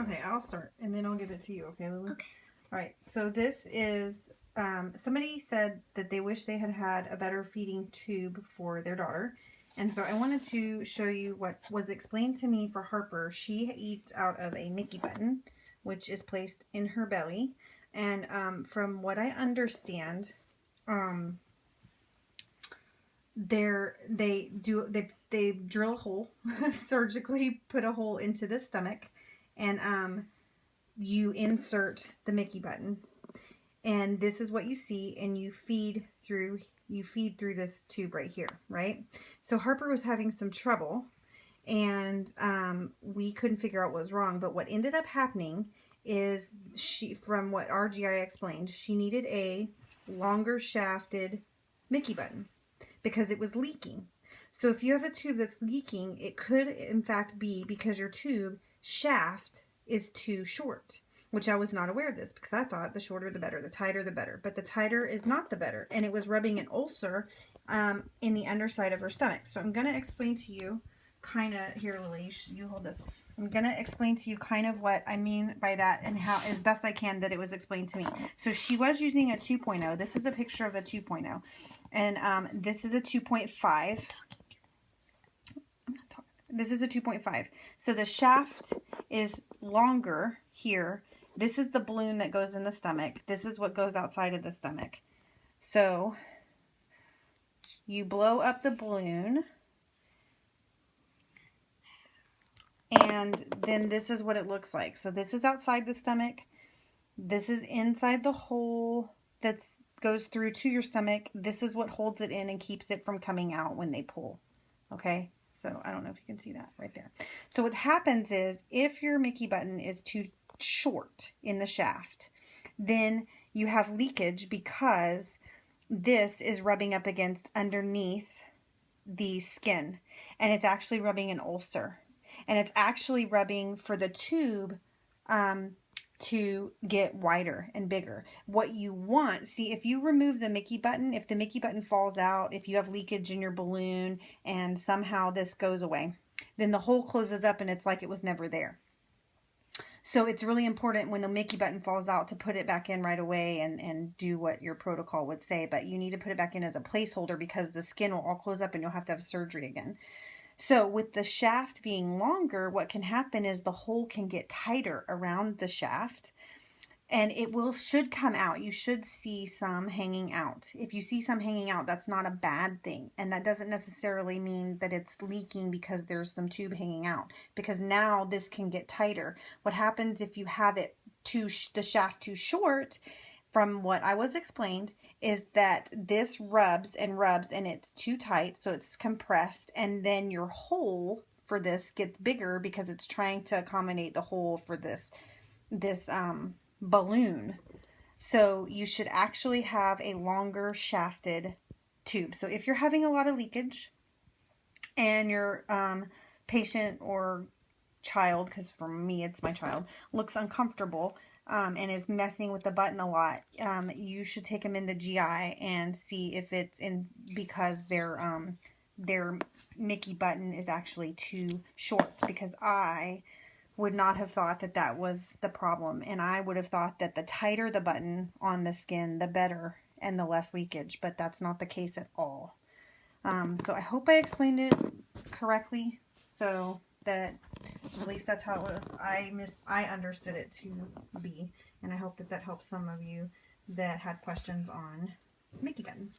Okay, I'll start and then I'll give it to you, okay, Lily? Okay. All right, so this is, somebody said that they wish they had had a better feeding tube for their daughter. And so I wanted to show you what was explained to me for Harper. She eats out of a Mickey button, which is placed in her belly. And from what I understand, they drill a hole, surgically put a hole into the stomach, and you insert the Mickey button, and this is what you see, and you feed through this tube right here, right? So Harper was having some trouble, and we couldn't figure out what was wrong, but what ended up happening is from what our GI explained, she needed a longer shafted Mickey button because it was leaking. So if you have a tube that's leaking, it could in fact be because your tube shaft is too short, which I was not aware of this because I thought the shorter the better, the tighter the better, but the tighter is not the better, and it was rubbing an ulcer in the underside of her stomach. So I'm going to explain to you kind of, here Lily, you hold this. I'm going to explain to you kind of what I mean by that and how, as best I can, that it was explained to me. So she was using a 2.0. This is a picture of a 2.0. And this is a 2.5. This is a 2.5. So the shaft is longer here. This is the balloon that goes in the stomach. This is what goes outside of the stomach. So you blow up the balloon, and then this is what it looks like. So this is outside the stomach. This is inside the hole that goes through to your stomach. This is what holds it in and keeps it from coming out when they pull. Okay? So I don't know if you can see that right there. So what happens is if your Mickey button is too short in the shaft, then you have leakage because this is rubbing up against underneath the skin, and it's actually rubbing an ulcer, and it's actually rubbing for the tube to get wider and bigger. What you want, see, if you remove the Mickey button, if the Mickey button falls out, if you have leakage in your balloon and somehow this goes away, then the hole closes up and it's like it was never there. So it's really important when the Mickey button falls out to put it back in right away and do what your protocol would say. But you need to put it back in as a placeholder because the skin will all close up and you'll have to have surgery again. So with the shaft being longer, what can happen is the hole can get tighter around the shaft, and it should come out. You should see some hanging out. If you see some hanging out, that's not a bad thing. And that doesn't necessarily mean that it's leaking because there's some tube hanging out, because now this can get tighter. What happens if you have it the shaft too short, from what I was explained, is that this rubs and it's too tight, so it's compressed, and then your hole for this gets bigger because it's trying to accommodate the hole for this balloon. So you should actually have a longer shafted tube. So if you're having a lot of leakage and your patient or child, because for me it's my child, looks uncomfortable, and is messing with the button a lot, you should take them into GI and see if it's because their Mickey button is actually too short, because I would not have thought that that was the problem, and I would have thought that the tighter the button on the skin, the better and the less leakage, but that's not the case at all. So I hope I explained it correctly, so that at least that's how it was. I understood it to be, and I hope that helps some of you that had questions on Mickey button.